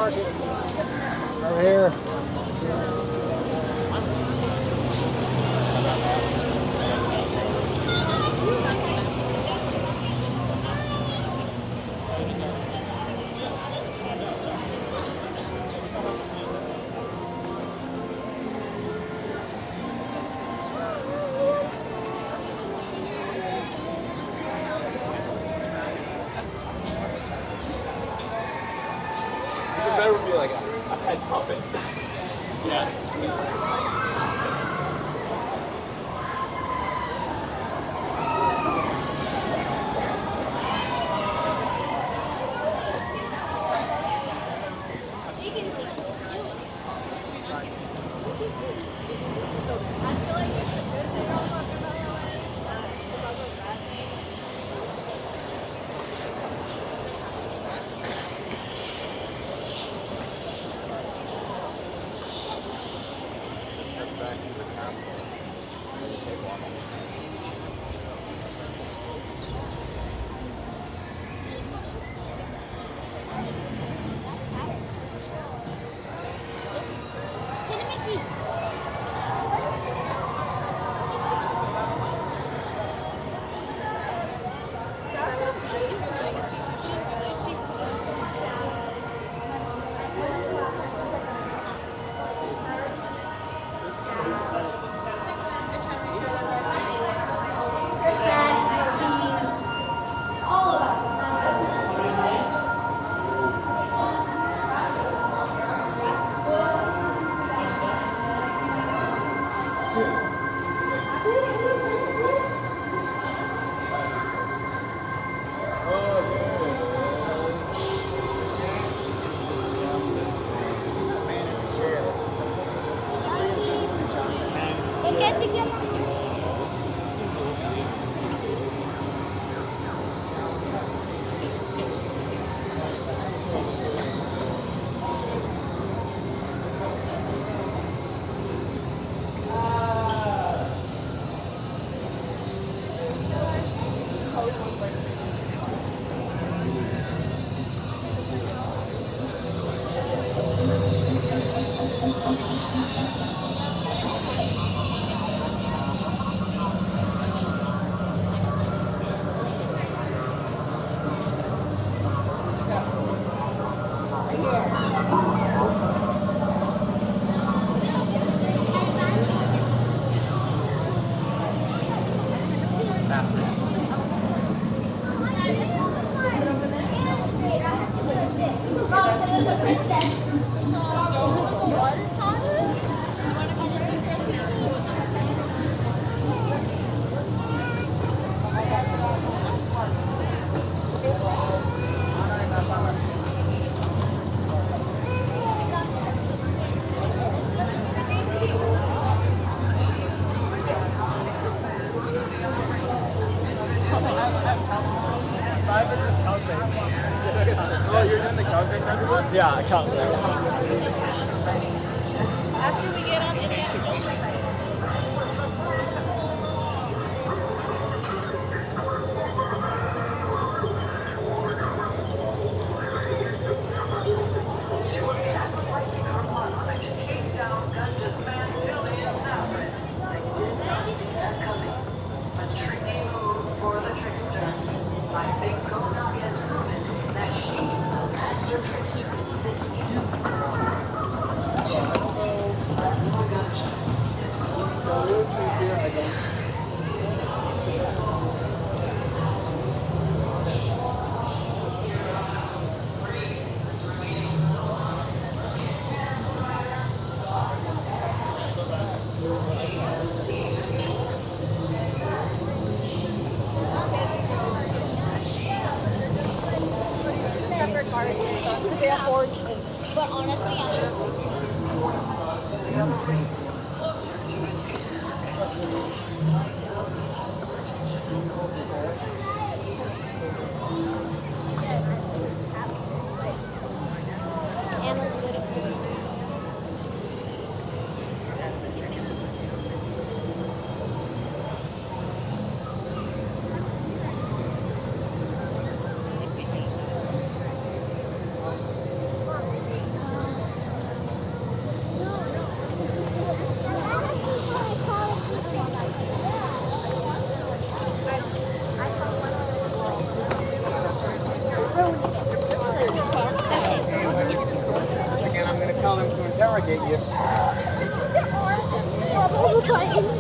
park it. Over here. That would be like a head puppet. Yeah. Back to the castle. Oh, you're doing the Calgary Festival? Yeah, Calgary. After we get on Indiana Jones. But honestly, interrogate you. All the buttons.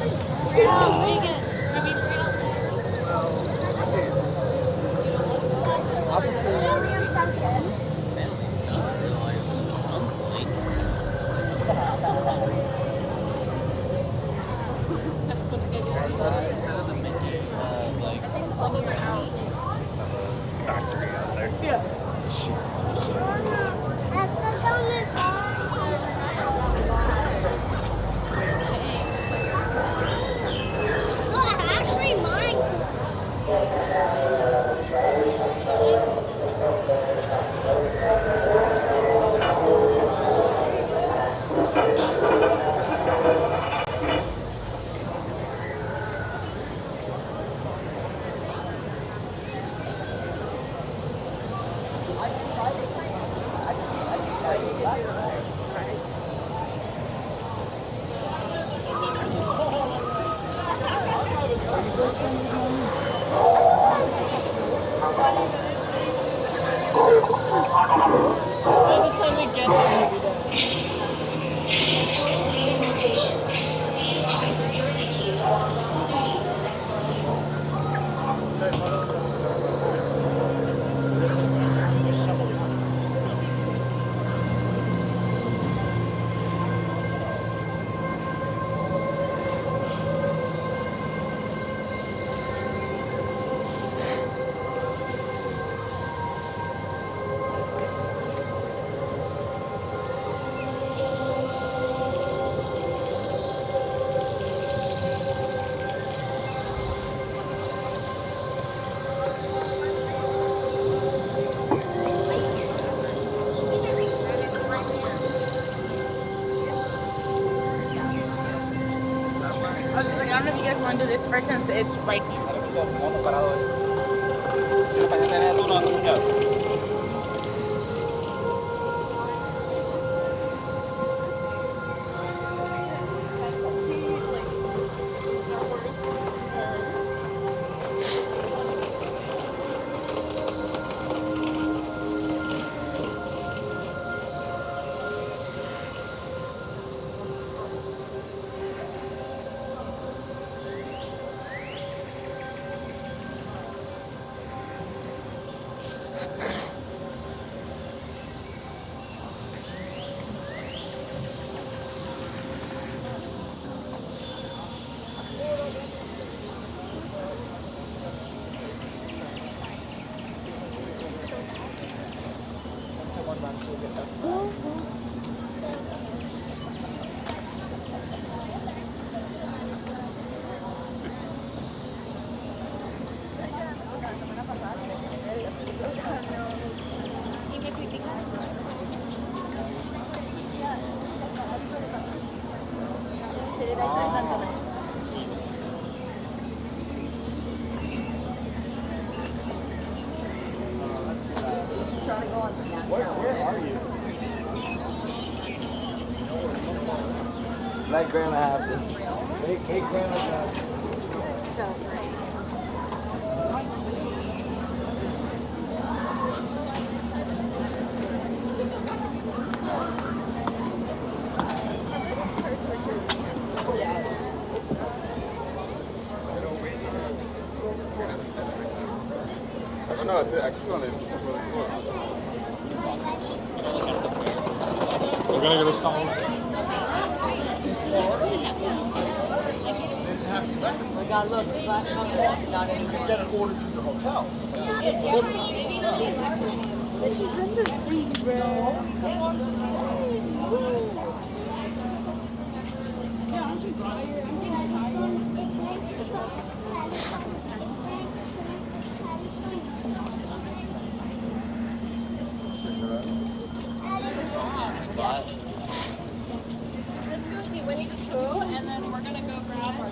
Instead of the Mickey, like factory out there. Look, actually mine. By the time we get there, we'll be done. I don't know if you guys want to do this first since it's right here. Where are you? Let Grandma have this. Make Grandma have this. I know, it's actually on it's just really cool. We're gonna go to Stockholm. We got look, splash on not any. Get an order to the hotel. This is free, bro. Let's go see Winnie the Pooh, and then we're gonna go grab our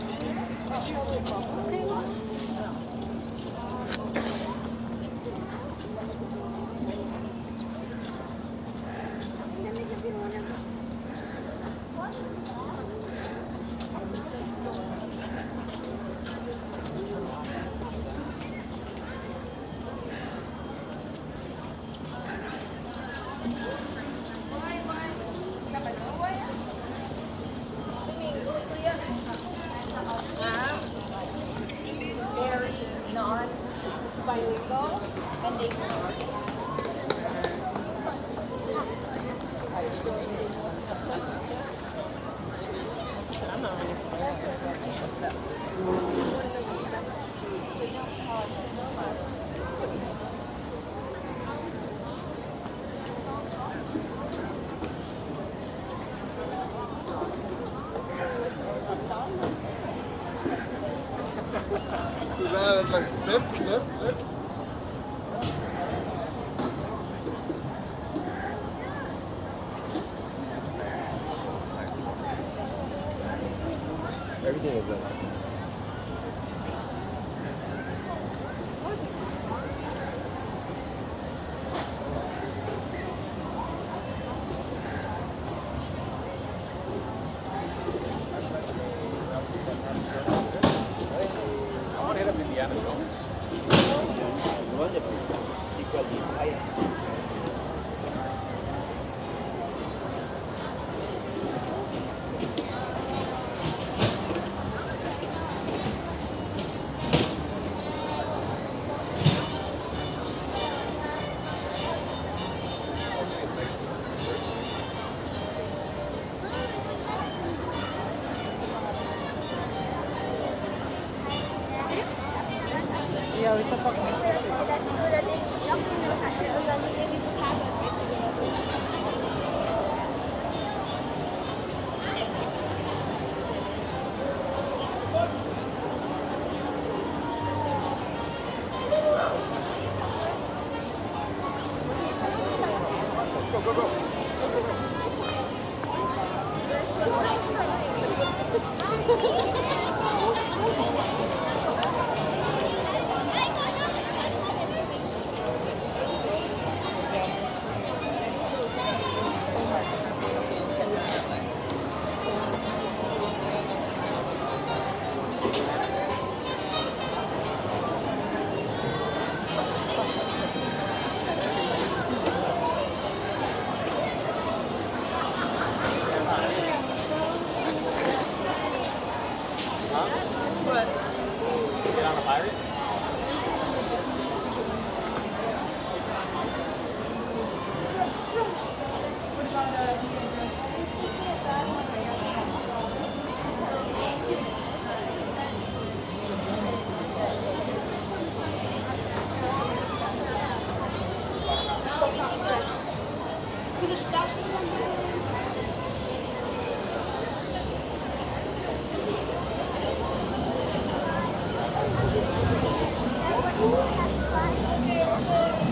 Susanna, it's like flip, flip, flip. Everything is done. I want to hit up Indiana Jones. Get on a pirate?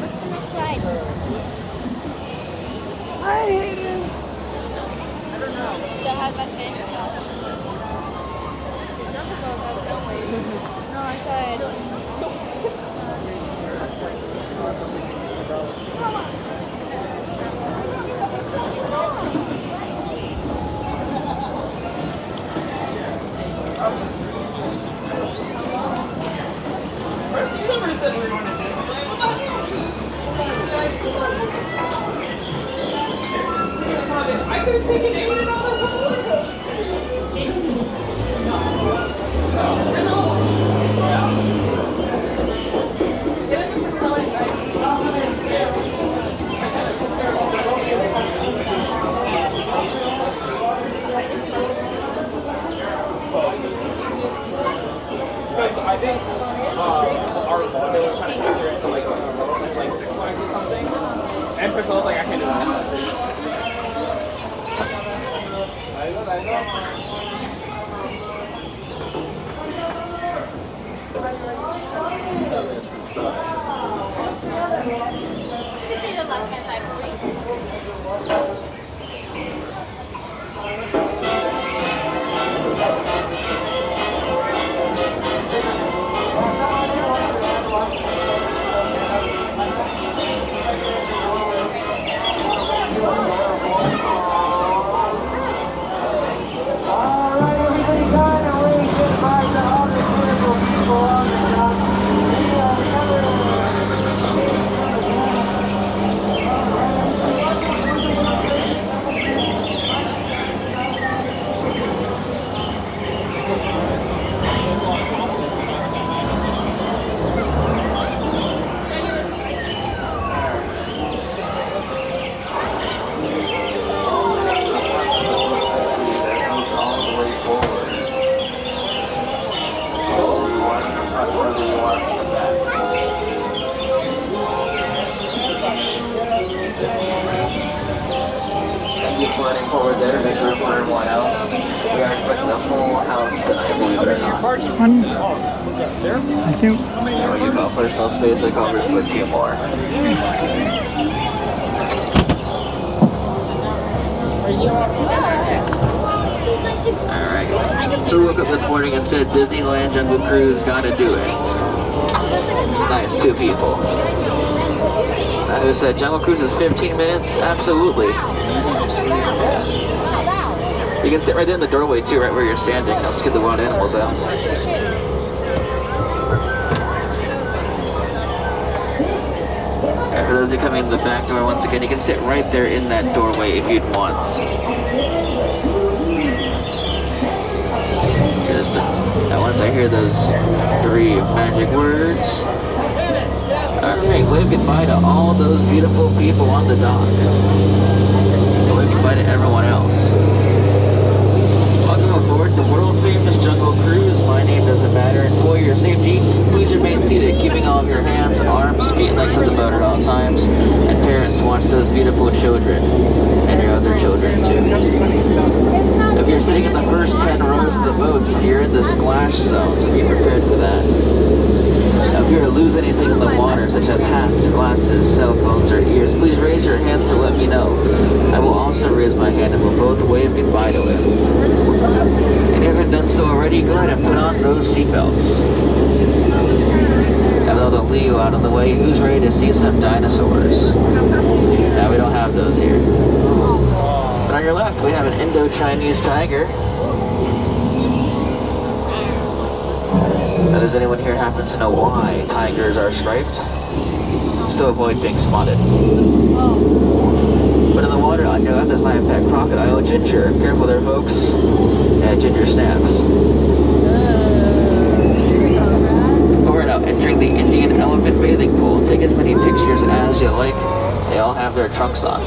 What's the next ride? I hate it. That has that fan. No, I said. You never said we were going to Disneyland. I could have taken Aiden on the roller coaster. It was just for selling, Because I think our Monday was trying to figure it into like Six Flags or something. And Priscilla was like, I can't do that. You can see the left-hand side for me. One, two. Or you got personal space, like over for 2 more. Alright. So we woke up this morning and said Disneyland Jungle Cruise, gotta do it. Nice, 2 people. Who said Jungle Cruise is 15 minutes? Absolutely. You can sit right in the doorway too, right where you're standing. Helps get the wild animals out. And for those who come in the back door, once again, you can sit right there in that doorway if you'd want. Now once I hear those 3 magic words, alright, wave goodbye to all those beautiful people on the dock. And wave goodbye to everyone else. Welcome aboard the world-famous Jungle Cruise. My name doesn't matter, and for your safety, please remain seated, keeping all of your hands, arms, feet, and legs to the boat at all times. And parents, watch those beautiful children, and your other children too. If you're sitting in the first 10 rows of the boats, you're in the splash zone, so be prepared for that. Now, if you were to lose anything in the water, such as hats, glasses, cell phones, or ears, please raise your hands to let me know. I will also raise my hand and we'll both wave goodbye to it. And if you haven't done so already, go ahead and put on those seatbelts. Have a little Leo out of the way. Who's ready to see some dinosaurs? Now, we don't have those here. But on your left, we have an Indo-Chinese tiger. Now, does anyone here happen to know why tigers are striped? Still avoid being spotted. But in the water on your left is my pet crocodile, Ginger. Careful there, folks. Yeah, Ginger snaps. We're now entering the Indian elephant bathing pool. Take as many pictures as you like. They all have their trunks on.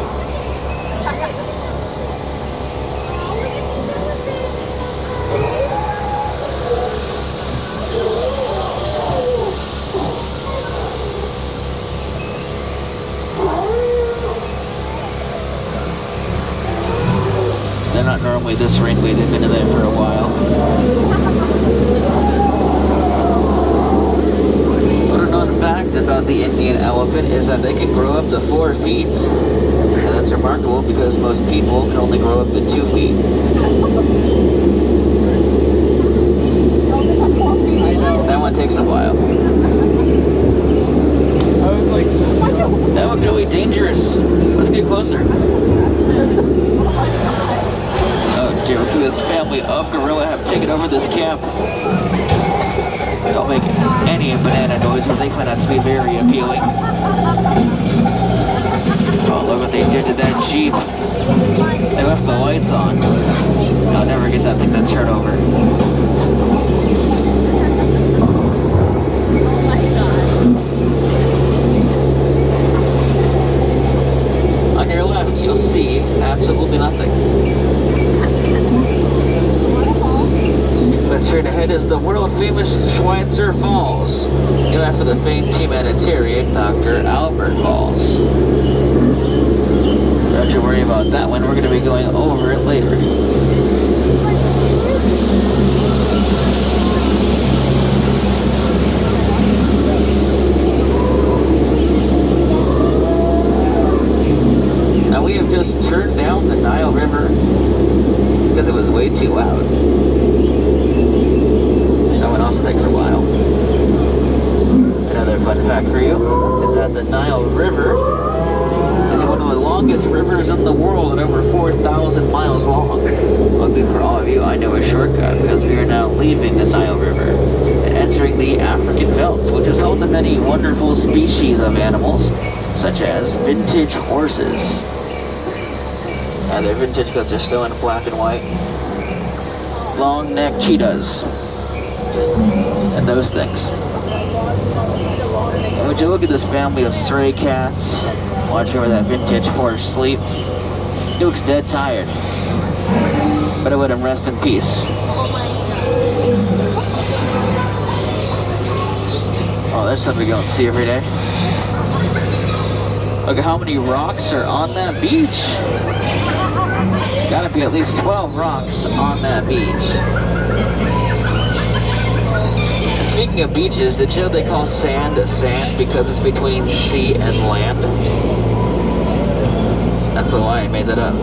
They're not normally this wrinkly, they've been in there for a while. What a known fact about the Indian elephant is that they can grow up to 4 feet. And that's remarkable because most people can only grow up to 2 feet. That one takes a while. That one's really dangerous. Let's get closer. Oh dear, this family of gorilla have taken over this camp. They don't make any banana noises. They find that to be very appealing. Oh, look what they did to that Jeep. They left the lights on. I'll never get that thing to turn over. On your left, you'll see absolutely nothing. But straight ahead is the world-famous Schweitzer Falls, named after the famed humanitarian Dr. Albert Falls. Don't you worry about that one, we're going to be going over it later. Now we have just turned down the Nile River because it was way too loud. That one also takes a while. Another fun fact for you is that the Nile River is one of the longest rivers in the world and over 4,000 miles long. Luckily for all of you, I know a shortcut because we are now leaving the Nile River and entering the African belt, which is home to many wonderful species of animals, such as vintage horses. They're vintage because they're still in black and white. Long-necked cheetahs. And those things. And would you look at this family of stray cats watching over that vintage horse sleep? He looks dead tired. But I let him rest in peace. Oh, that's something you don't see every day. Look at how many rocks are on that beach. Gotta be at least 12 rocks on that beach. speaking of beaches, did you know they call sand sand because it's between sea and land? That's a lie, I made that up.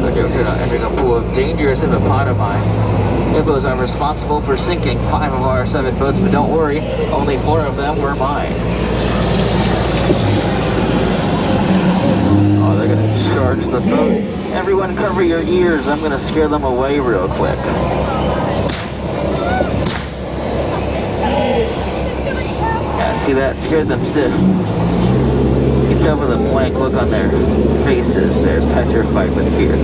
Okay, we're entering a pool of dangerous hippopotami. Hippos are responsible for sinking 5 of our 7 boats, but don't worry, only 4 of them were mine. Oh, they're gonna charge the boat. Everyone cover your ears, I'm gonna scare them away real quick. Yeah, see that? Scared them stiff. You can tell by the blank look on their faces, they're petrified with fear.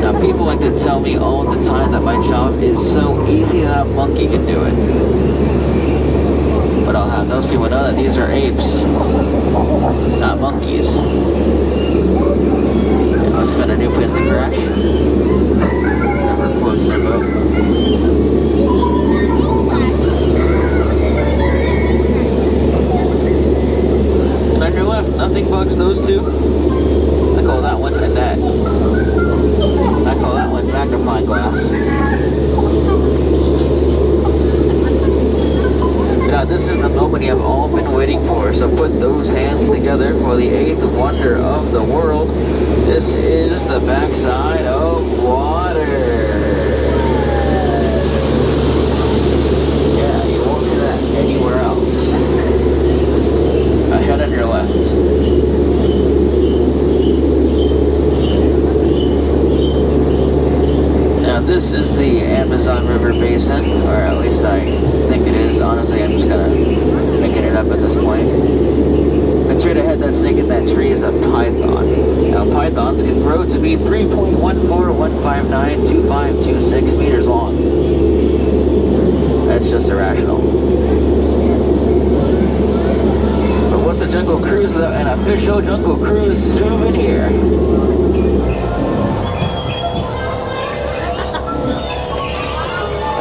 Now people like to tell me all the time that my job is so easy that a monkey can do it. But I'll have those people know that these are apes, not monkeys. Let's find a new place to crash. Never floats their boat. And on your left, nothing bugs those two. I call that one a net. I call that one magnifying glass. Now this is the moment you have all been waiting for, so put those hands together for the 8th wonder of the world. This is the backside of water. Yeah, you won't see that anywhere else. Ahead on your left. Now this is the Amazon River Basin, or at least I think it is. Honestly, I'm just kind of making it up at this point. And straight ahead, that snake in that tree is a python. Now pythons can grow to be 3.141592526 meters long. That's just irrational. But what's a Jungle Cruise without an official Jungle Cruise souvenir?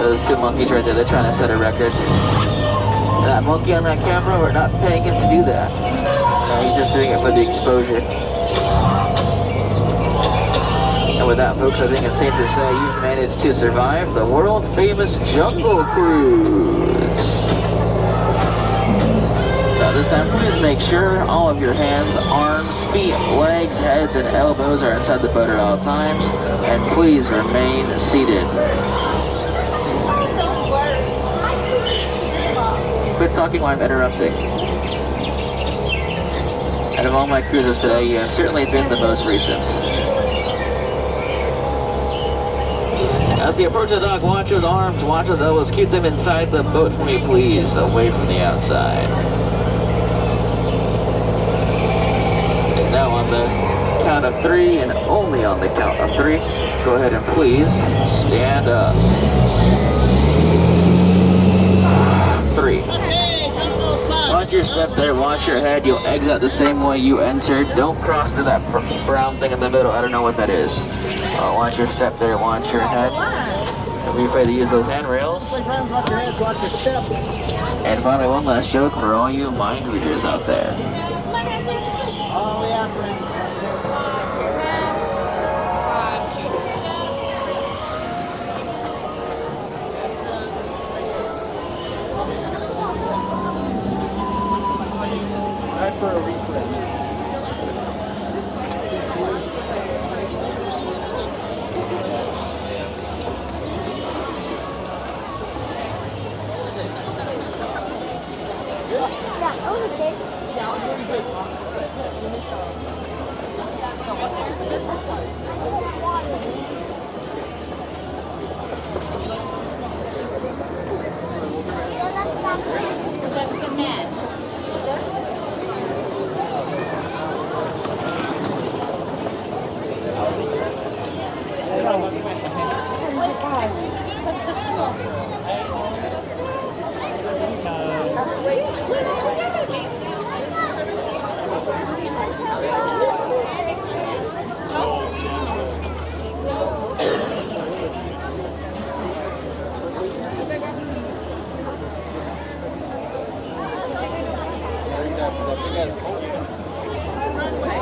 Those 2 monkeys right there, they're trying to set a record. That monkey on that camera, we're not paying him to do that. No, he's just doing it for the exposure. And with that, folks, I think it's safe to say you've managed to survive the world-famous Jungle Cruise. Now this time, please make sure all of your hands, arms, feet, legs, heads, and elbows are inside the boat at all times. And please remain seated. Quit talking while I'm interrupting. Out of all my cruises today, you have certainly been the most recent. As you approach the dock, watch those arms, watch those elbows, keep them inside the boat for me, please, away from the outside. And now on the count of 3, and only on the count of 3, go ahead and please stand up. 3. Watch your step there, watch your head, you'll exit the same way you entered. Don't cross to that brown thing in the middle, I don't know what that is. Watch your step there, watch your head. Don't be afraid to use those handrails. Friends, watch your heads, watch your step. And finally, one last joke for all you mind readers out there. Oh, yeah, friend. Time for a refresh.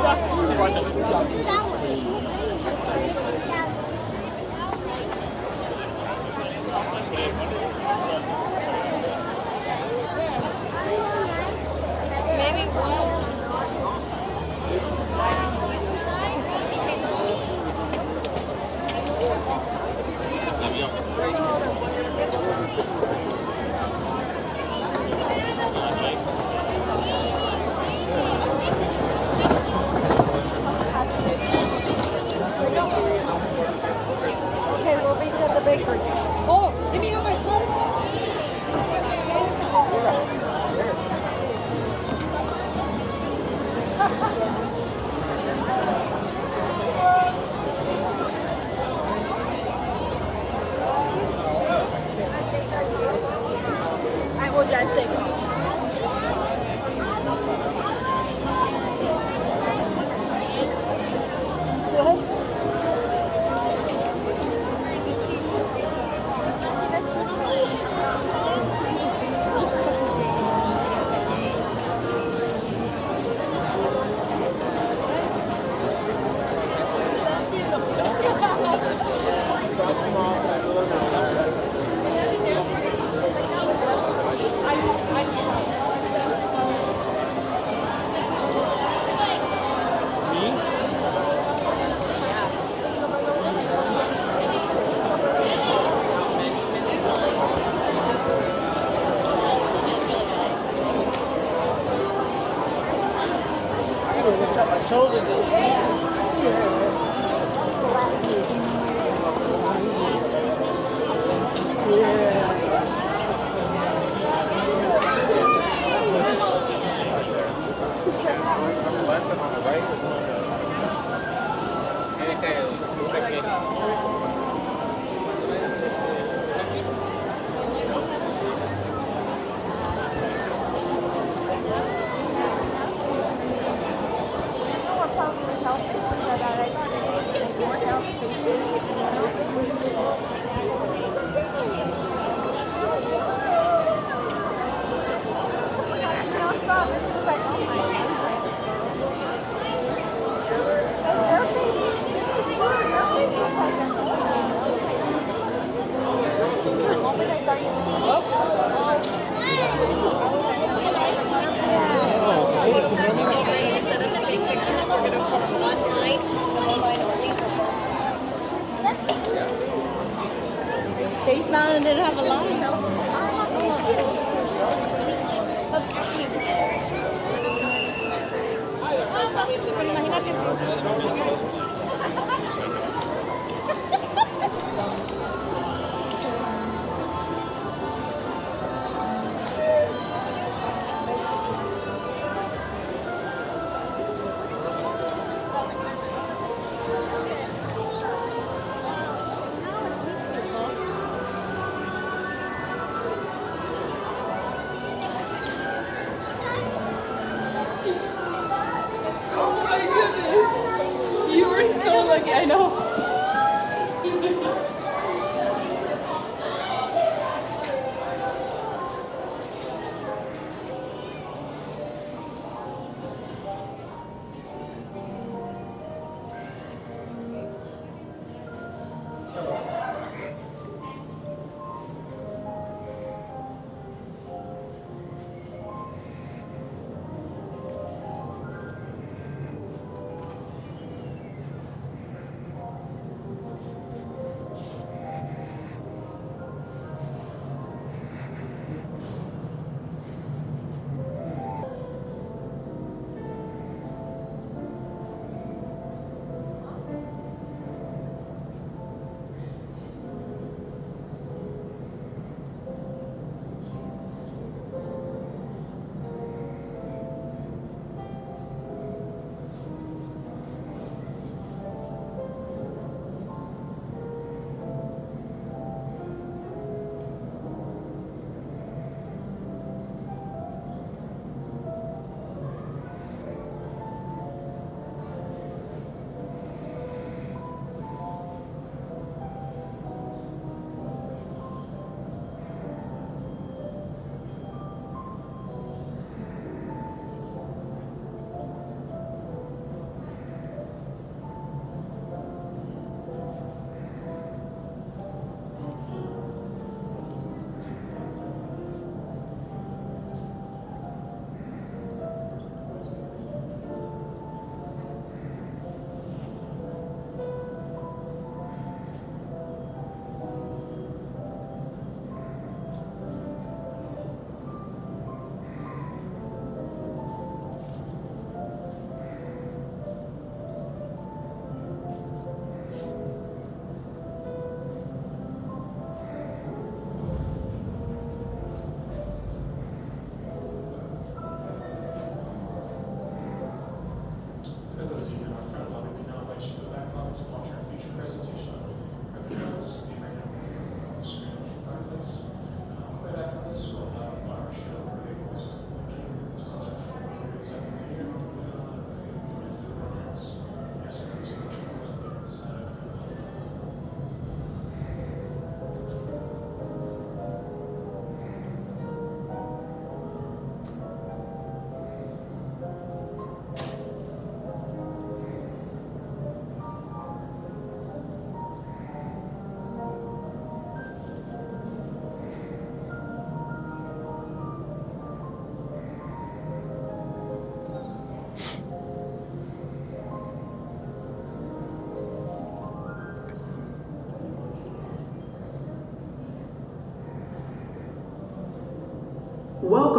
Maybe one. Okay, we'll be at the bakery. Oh, give me my phone. I will just say. Space Mountain didn't have a line. You were so lucky, I know.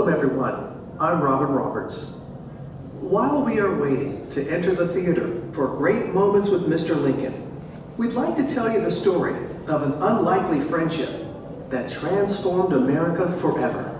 Welcome everyone, I'm Robin Roberts. While we are waiting to enter the theater for great moments with Mr. Lincoln, we'd like to tell you the story of an unlikely friendship that transformed America forever.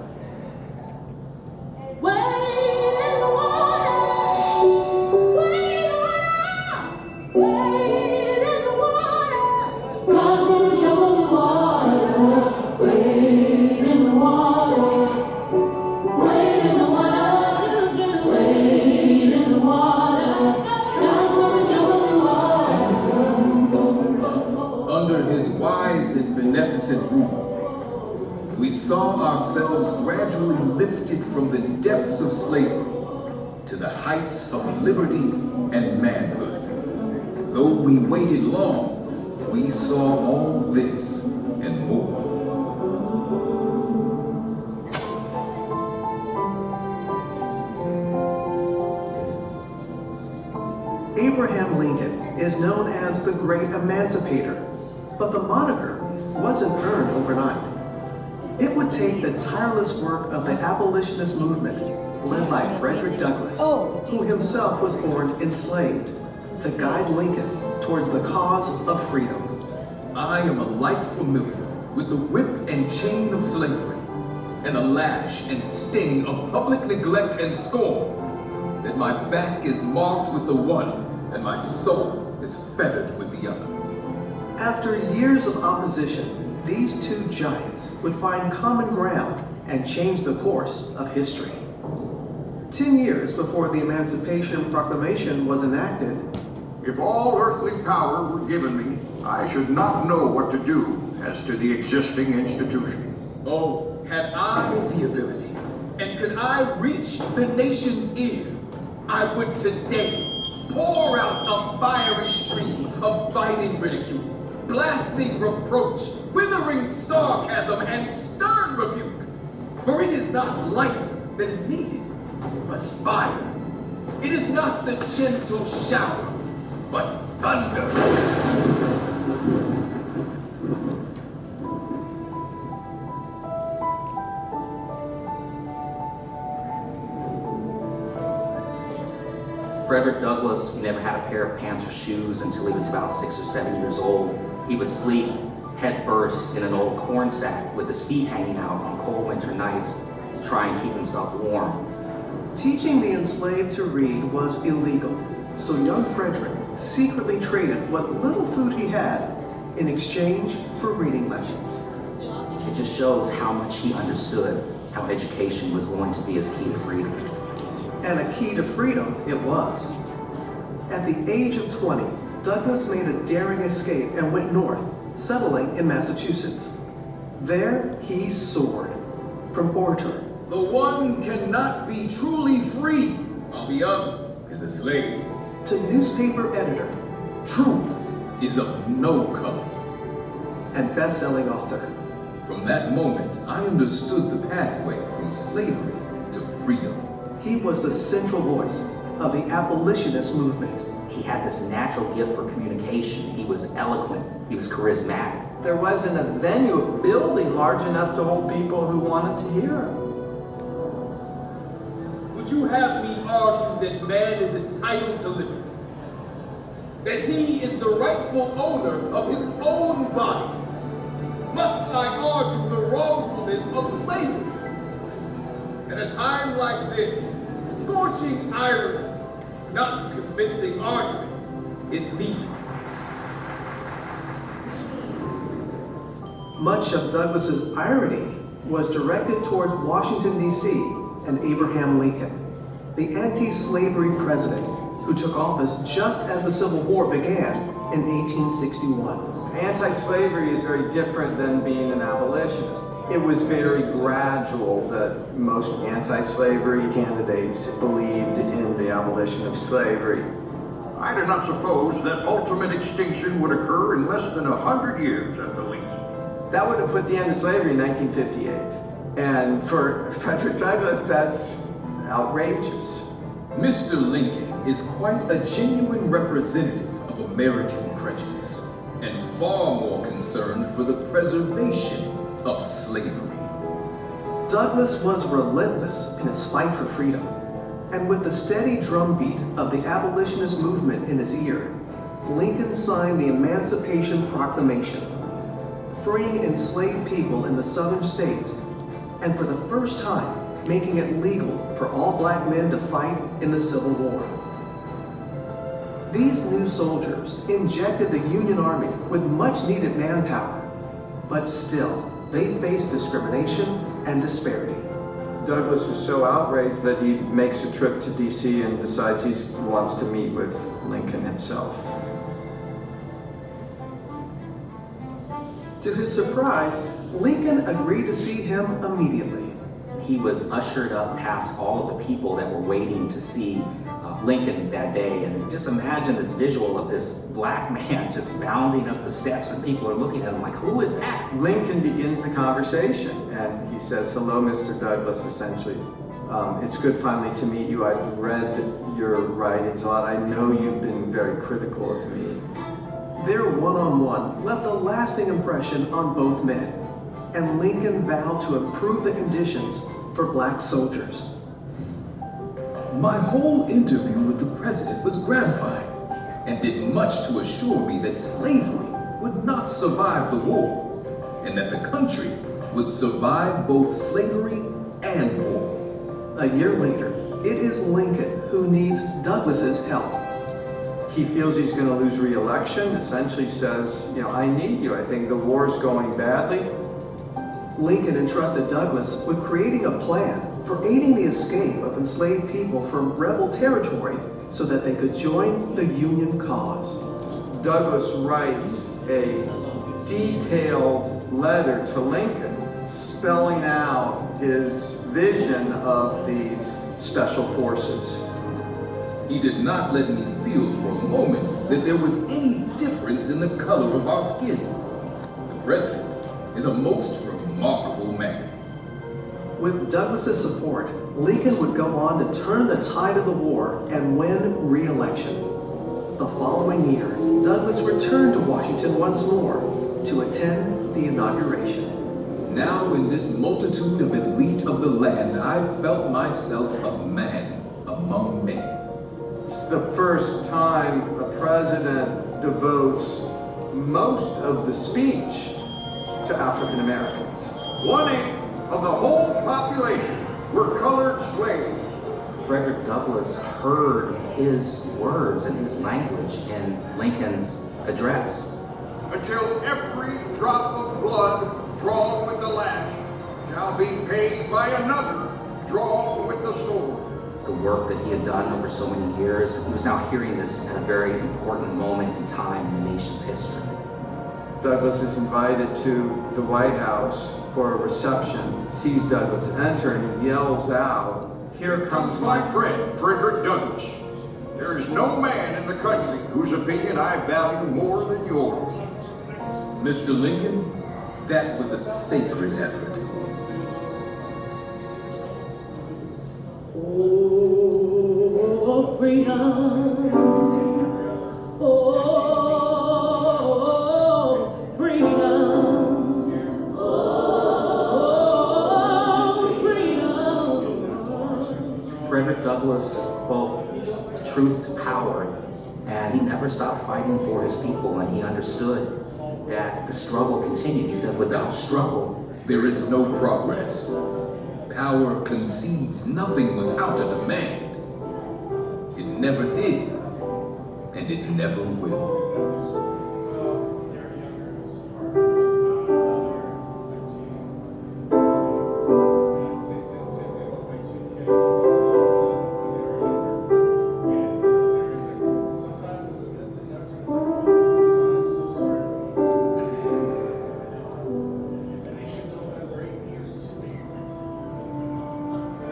Beneficent rule, we saw ourselves gradually lifted from the depths of slavery to the heights of liberty and manhood. Though we waited long, we saw all this and more. Abraham Lincoln is known as the Great Emancipator, but the moniker wasn't earned overnight. It would take the tireless work of the abolitionist movement led by Frederick Douglass, who himself was born enslaved, to guide Lincoln towards the cause of freedom. I am alike familiar with the whip and chain of slavery, and the lash and sting of public neglect and scorn, that my back is marked with the one and my soul is fettered with the other. After years of opposition, these two giants would find common ground and change the course of history. 10 years before the Emancipation Proclamation was enacted, if all earthly power were given me, I should not know what to do as to the existing institution. Oh, had I the ability, and could I reach the nation's ear, I would today pour out a fiery stream of biting ridicule, blasting reproach, withering sarcasm, and stern rebuke. For it is not light that is needed, but fire. It is not the gentle shower, but thunder. Frederick Douglass never had a pair of pants or shoes until he was about 6 or 7 years old. He would sleep head first in an old corn sack with his feet hanging out on cold winter nights to try and keep himself warm. Teaching the enslaved to read was illegal, so young Frederick secretly traded what little food he had in exchange for reading lessons. It just shows how much he understood how education was going to be his key to freedom. And a key to freedom it was. At the age of 20, Douglass made a daring escape and went north, settling in Massachusetts. There he soared. From orator, The one cannot be truly free, while the other is a slave. to newspaper editor, Truth is of no color. and best-selling author. From that moment, I understood the pathway from slavery to freedom. He was the central voice of the abolitionist movement. He had this natural gift for communication. He was eloquent. He was charismatic. There wasn't a venue, a building large enough to hold people who wanted to hear him. Would you have me argue that man is entitled to liberty? That he is the rightful owner of his own body? Must I argue the wrongfulness of slavery? At a time like this, scorching irony, not convincing argument, is needed. Much of Douglass's irony was directed towards Washington, D.C. and Abraham Lincoln, the anti-slavery president who took office just as the Civil War began in 1861. Anti-slavery is very different than being an abolitionist. It was very gradual that most anti-slavery candidates believed in the abolition of slavery. I do not suppose that ultimate extinction would occur in less than 100 years at the least. That would have put the end of slavery in 1958. And for Frederick Douglass, that's outrageous. Mr. Lincoln is quite a genuine representative of American prejudice, and far more concerned for the preservation of slavery. Douglas was relentless in his fight for freedom, and with the steady drumbeat of the abolitionist movement in his ear, Lincoln signed the Emancipation Proclamation, freeing enslaved people in the southern states, and for the first time, making it legal for all black men to fight in the Civil War. These new soldiers injected the Union Army with much-needed manpower, but still, they faced discrimination and disparity. Douglas is so outraged that he makes a trip to D.C. and decides he wants to meet with Lincoln himself. To his surprise, Lincoln agreed to see him immediately. He was ushered up past all of the people that were waiting to see Lincoln that day. And just imagine this visual of this black man just bounding up the steps, and people are looking at him like, who is that? Lincoln begins the conversation, and he says, "Hello, Mr. Douglas," essentially. "It's good finally to meet you. I've read your writings a lot. I know you've been very critical of me." Their one-on-one left a lasting impression on both men, and Lincoln vowed to improve the conditions for black soldiers. My whole interview with the president was gratifying and did much to assure me that slavery would not survive the war and that the country would survive both slavery and war. A year later, it is Lincoln who needs Douglas's help. He feels he's going to lose re-election, essentially says, "I need you. I think the war's going badly." Lincoln entrusted Douglas with creating a plan for aiding the escape of enslaved people from rebel territory so that they could join the Union cause. Douglas writes a detailed letter to Lincoln spelling out his vision of these special forces. He did not let me feel for a moment that there was any difference in the color of our skins. The president is a most remarkable man. With Douglas's support, Lincoln would go on to turn the tide of the war and win re-election. The following year, Douglas returned to Washington once more to attend the inauguration. Now in this multitude of elite of the land, I felt myself a man among men. It's the first time a president devotes most of the speech to African Americans. 1/8 of the whole population were colored slaves. Frederick Douglass heard his words and his language in Lincoln's address. Until every drop of blood drawn with the lash shall be paid by another drawn with the sword. The work that he had done over so many years, he was now hearing this at a very important moment in time in the nation's history. Douglas is invited to the White House for a reception, sees Douglas enter, and he yells out, "Here comes my friend, Frederick Douglass. There is no man in the country whose opinion I value more than yours." Mr. Lincoln, that was a sacred effort. Oh, freedom. Oh, freedom. Oh, freedom. Frederick Douglass spoke truth to power, and he never stopped fighting for his people, and he understood that the struggle continued. He said, without struggle, there is no progress. Power concedes nothing without a demand. It never did, and it never will.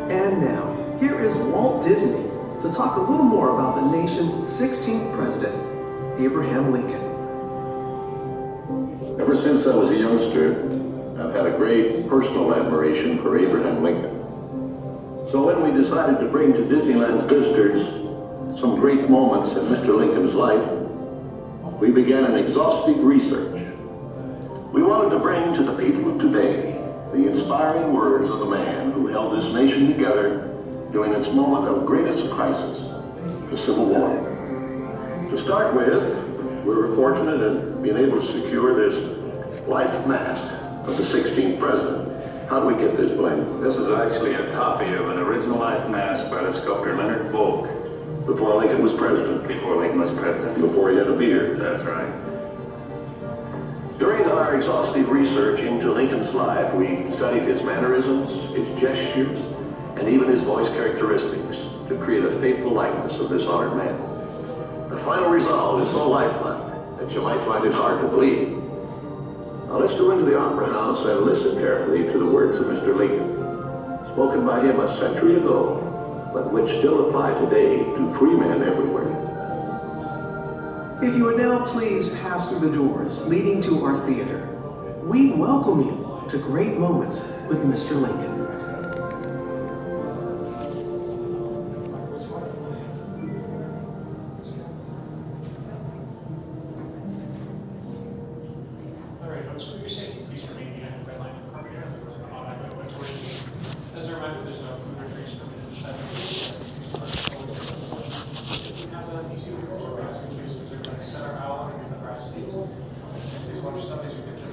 And now, here is Walt Disney to talk a little more about the nation's 16th president, Abraham Lincoln. Ever since I was a youngster, I've had a great personal admiration for Abraham Lincoln. So when we decided to bring to Disneyland's visitors some great moments in Mr. Lincoln's life, we began an exhaustive research. We wanted to bring to the people of today the inspiring words of the man who held this nation together during its moment of greatest crisis, the Civil War. To start with, we were fortunate in being able to secure this life mask of the 16th president. How do we get this, Blaine? This is actually a copy of an original life mask by the sculptor Leonard Volk. Before Lincoln was president. Before Lincoln was president. Before he had a beard. That's right. During our exhaustive research into Lincoln's life, we studied his mannerisms, his gestures, and even his voice characteristics to create a faithful likeness of this honored man. The final result is so lifelike that you might find it hard to believe. Now let's go into the Opera House and listen carefully to the words of Mr. Lincoln, spoken by him a century ago, but which still apply today to free men everywhere. If you would now please pass through the doors leading to our theater, we welcome you to Great Moments with Mr. Lincoln. All right, folks, for your safety, please remain behind the red line of corridor as it goes on our way towards you. As a reminder, there's no food or drinks permitted inside the theater. If you have an easy way to basket, please reserve the center aisle underneath the brass table. Please watch your stuff as you get to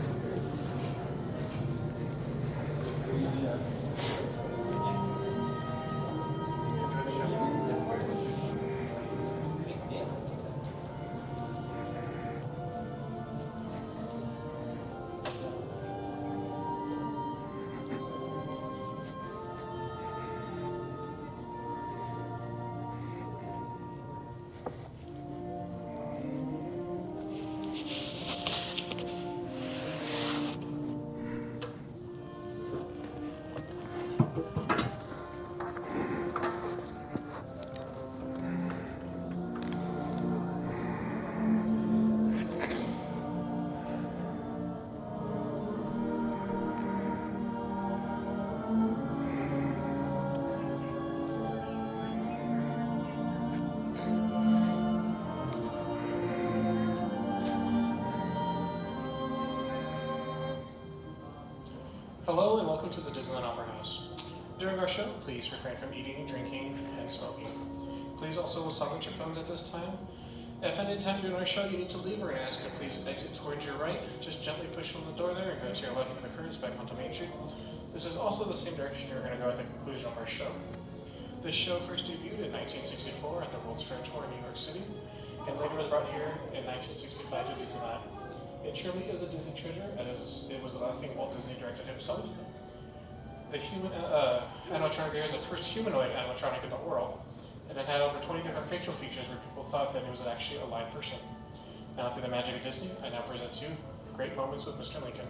Hello and welcome to the Disneyland Opera House. During our show, please refrain from eating, drinking, and smoking. Please also silence your phones at this time. If at any time during our show you need to leave, we're going to ask you to please exit towards your right. Just gently push on the door there and go to your left through the curtains back onto Main Street. This is also the same direction you're going to go at the conclusion of our show. This show first debuted in 1964 at the World's Fair Tour in New York City, and later was brought here in 1965 to Disneyland. It truly is a Disney treasure, as it was the last thing Walt Disney directed himself. The human animatronic here is the first humanoid animatronic in the world, and it had over 20 different facial features where people thought that it was actually a live person. Now, through the magic of Disney, I now present to you Great Moments with Mr. Lincoln.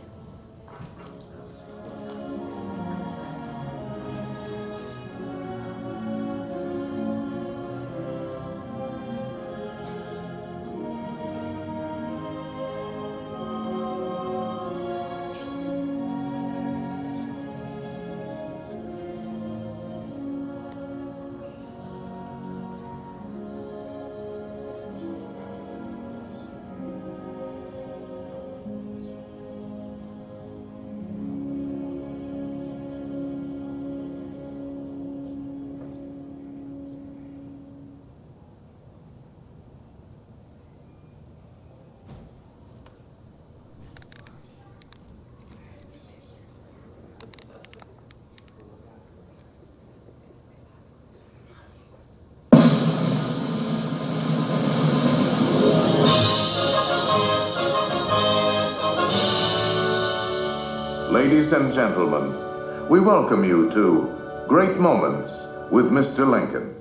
Ladies and gentlemen, we welcome you to Great Moments with Mr. Lincoln.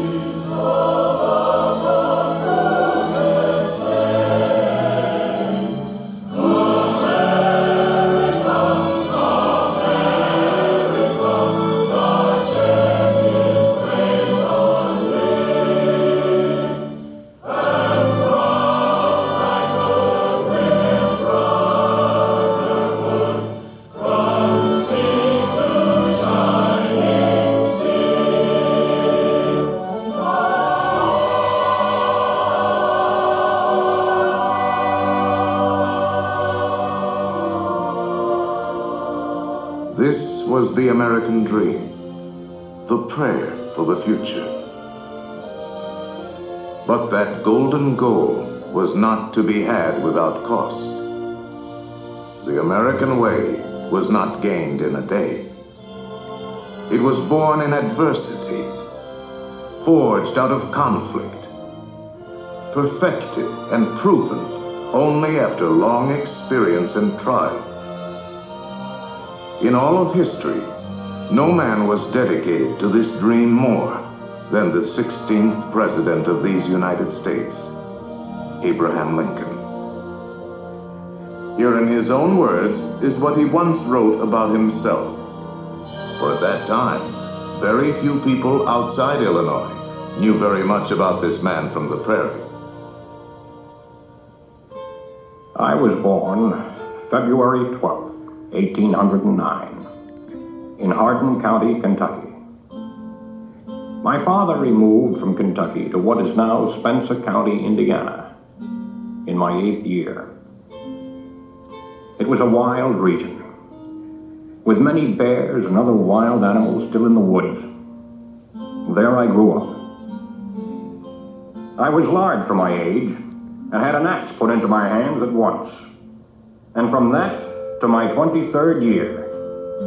Majesties of the This was the American dream, the prayer for the future. But that golden goal was not to be had without cost. The American way was not gained in a day. It was born in adversity, forged out of conflict, perfected and proven only after long experience and trial. In all of history, no man was dedicated to this dream more than the 16th President of these United States, Abraham Lincoln. Here in his own words is what he once wrote about himself. For at that time, very few people outside Illinois knew very much about this man from the prairie. I was born February 12th, 1809, in Hardin County, Kentucky. My father removed from Kentucky to what is now Spencer County, Indiana, in my 8th year. It was a wild region, with many bears and other wild animals still in the woods. There I grew up. I was large for my age, and had an axe put into my hands at once. And from that to my 23rd year,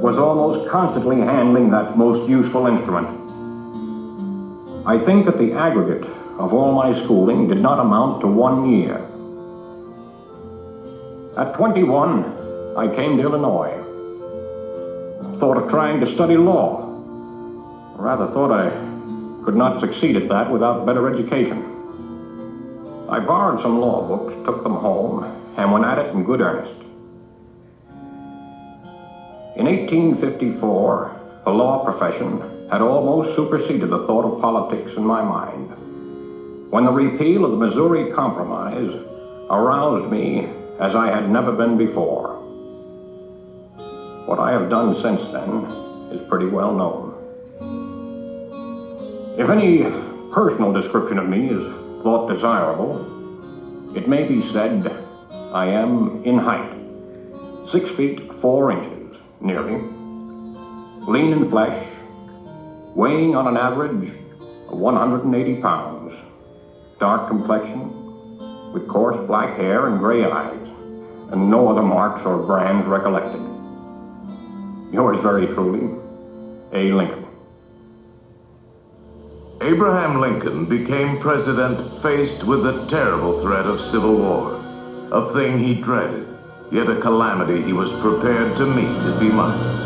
was almost constantly handling that most useful instrument. I think that the aggregate of all my schooling did not amount to 1 year. At 21, I came to Illinois. Thought of trying to study law. Rather thought I could not succeed at that without better education. I borrowed some law books, took them home, and went at it in good earnest. In 1854, the law profession had almost superseded the thought of politics in my mind, when the repeal of the Missouri Compromise aroused me as I had never been before. What I have done since then is pretty well known. If any personal description of me is thought desirable, it may be said I am in height, 6 feet 4 inches, nearly, lean in flesh, weighing on an average of 180 pounds, dark complexion, with coarse black hair and gray eyes, and no other marks or brands recollected. Yours very truly, A. Lincoln. Abraham Lincoln became president faced with the terrible threat of civil war, a thing he dreaded, yet a calamity he was prepared to meet if he must.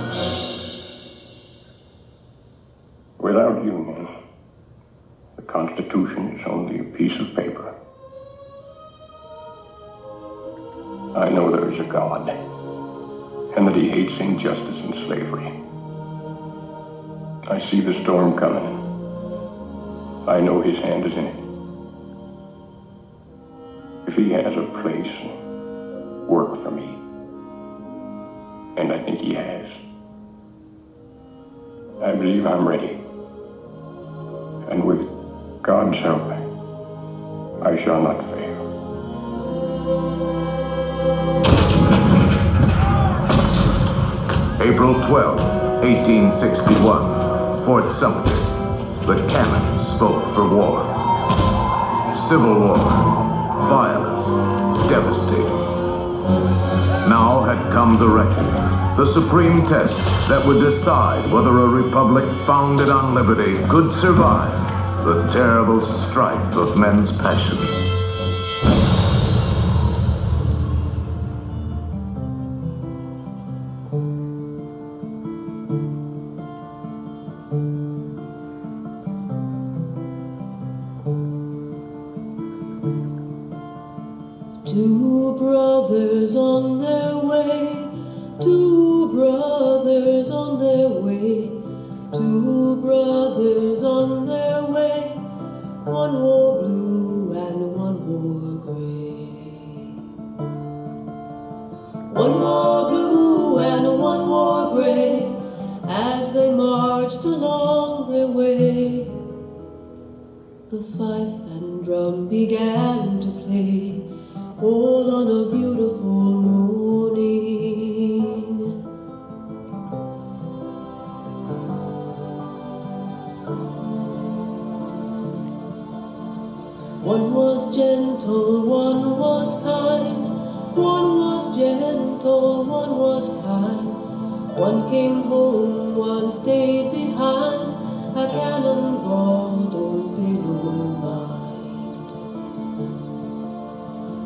Without union, the Constitution is only a piece of paper. I know there is a God, and that he hates injustice and slavery. I see the storm coming. I know his hand is in it. If he has a place and work for me, and I think he has, I believe I'm ready. And with God's help, I shall not fail. April 12, 1861, Fort Sumter. The cannons spoke for war. Civil war, violent, devastating. Now had come the reckoning, the supreme test that would decide whether a republic founded on liberty could survive the terrible strife of men's passions. Two brothers on their way, two brothers on their way, two brothers on their way. One wore blue and one wore gray. One wore blue and one wore gray as they marched along their way. The fife and drum began to play, all on a beautiful morning. gentle, one was kind. One came home, one stayed behind. A cannonball don't pay no mind.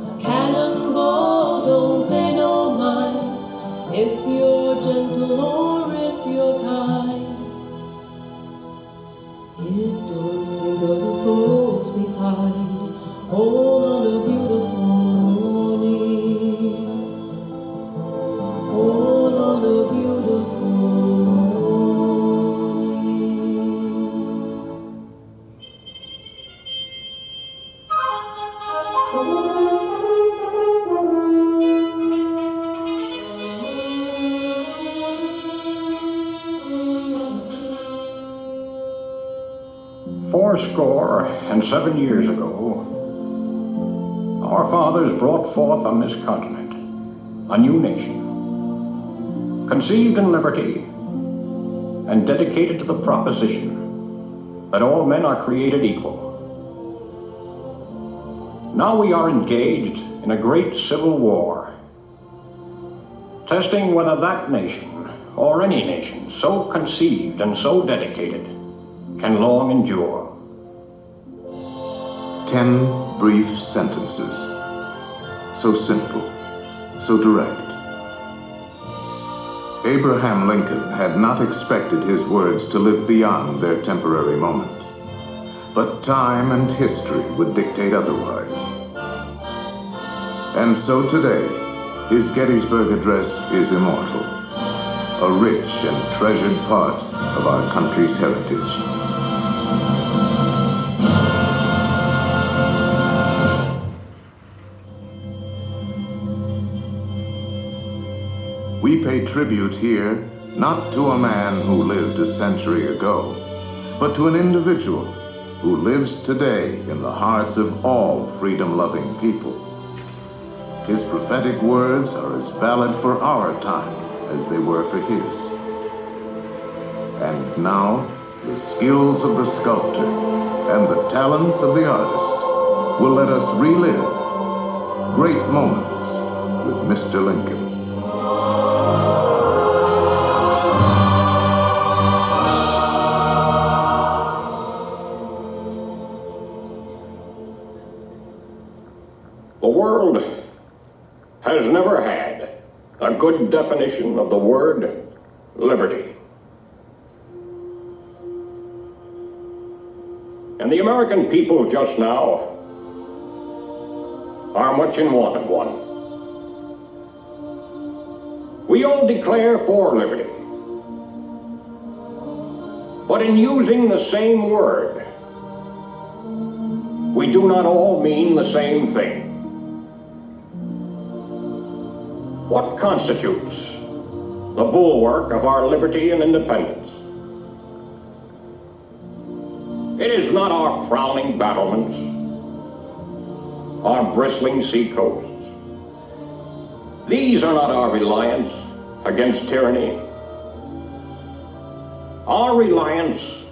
A cannonball don't pay no mind. If you're gentle or if you're kind. It don't think of the folks behind. All on a beautiful morning. All on a beautiful morning. Fourscore and 7 years ago, our fathers brought forth on this continent a new nation, conceived in liberty and dedicated to the proposition that all men are created equal. Now we are engaged in a great civil war, testing whether that nation, or any nation so conceived and so dedicated, can long endure. 10 brief sentences. So simple, so direct. Abraham Lincoln had not expected his words to live beyond their temporary moment. But time and history would dictate otherwise. And so today, his Gettysburg Address is immortal, a rich and treasured part of our country's heritage. We pay tribute here not to a man who lived a century ago, but to an individual who lives today in the hearts of all freedom-loving people. His prophetic words are as valid for our time as they were for his. And now, the skills of the sculptor and the talents of the artist will let us relive great moments with Mr. Lincoln. The world has never had a good definition of the word liberty. And the American people just now are much in want of one. We all declare for liberty, but in using the same word, we do not all mean the same thing. What constitutes the bulwark of our liberty and independence? It is not our frowning battlements, our bristling seacoasts. These are not our reliance against tyranny. Our reliance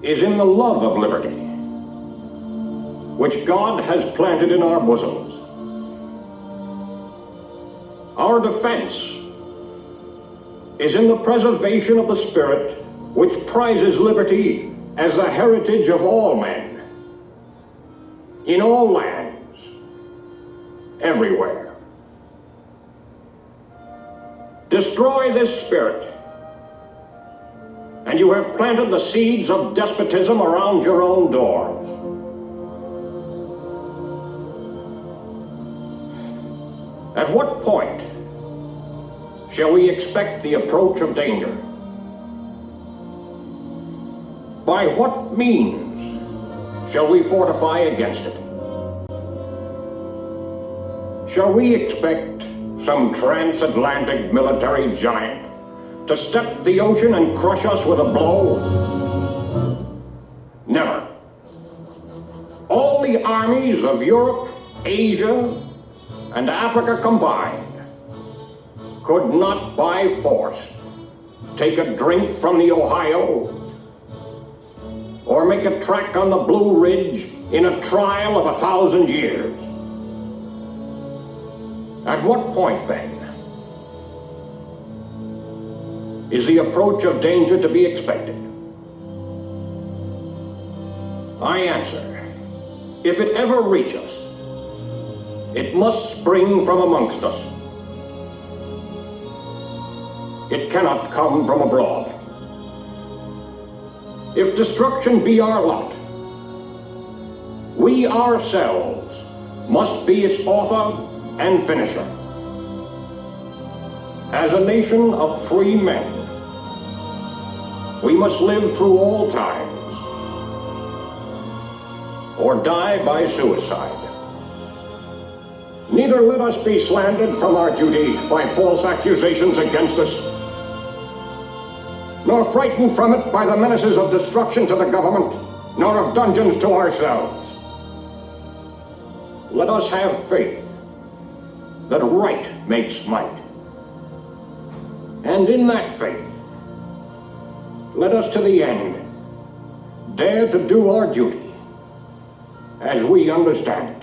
is in the love of liberty, which God has planted in our bosoms. Our defense is in the preservation of the spirit which prizes liberty as the heritage of all men, in all lands, everywhere. Destroy this spirit, and you have planted the seeds of despotism around your own doors. At what point shall we expect the approach of danger? By what means shall we fortify against it? Shall we expect some transatlantic military giant to step the ocean and crush us with a blow? Never. All the armies of Europe, Asia, and Africa combined could not by force take a drink from the Ohio or make a track on the Blue Ridge in a trial of 1,000 years. At what point, then, is the approach of danger to be expected? I answer, if it ever reach us, it must spring from amongst us. It cannot come from abroad. If destruction be our lot, we ourselves must be its author and finisher. As a nation of free men, we must live through all times, or die by suicide. Neither let us be slandered from our duty by false accusations against us, nor frightened from it by the menaces of destruction to the government, nor of dungeons to ourselves. Let us have faith that right makes might. And in that faith, let us to the end dare to do our duty as we understand it.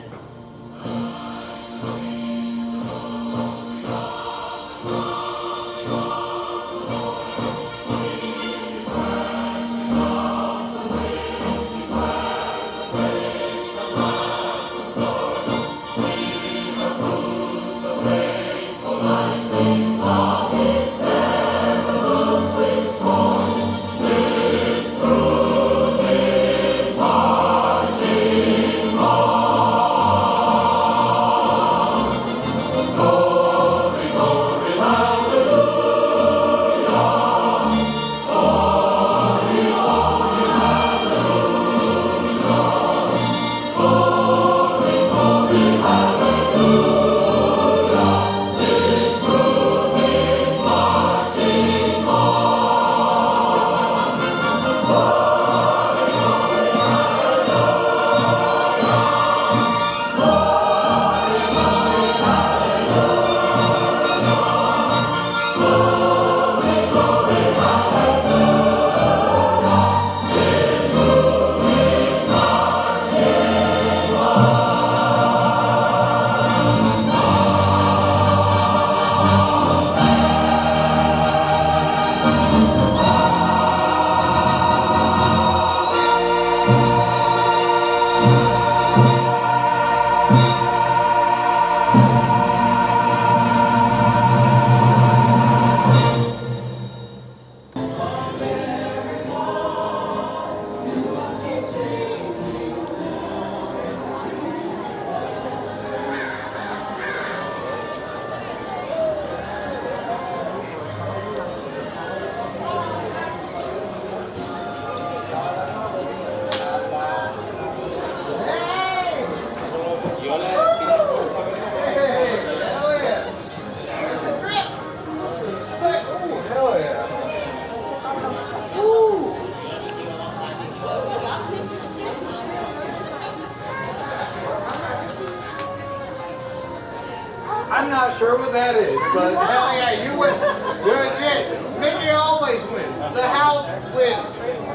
I'm not sure what that is, but hell yeah, you win. That's it. Mickey always wins. The house wins.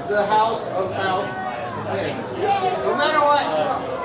The house of house wins. No matter what.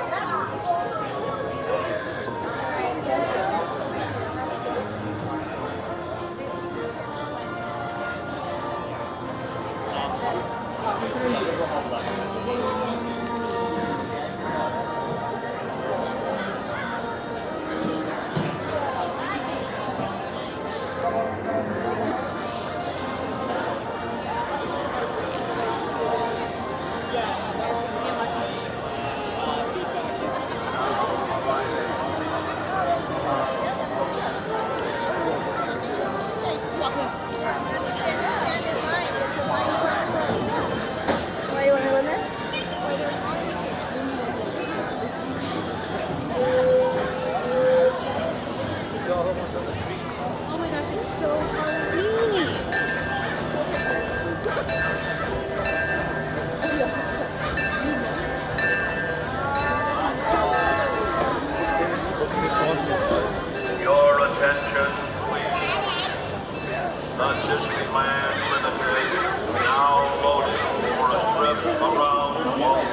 Disneyland Limited, now loaded for a trip around the world.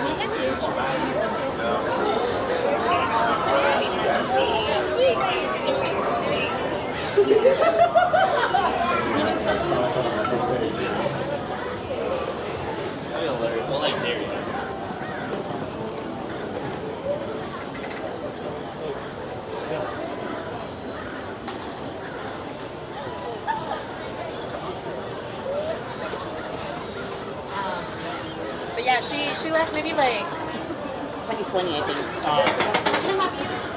she left maybe like 2020, I think.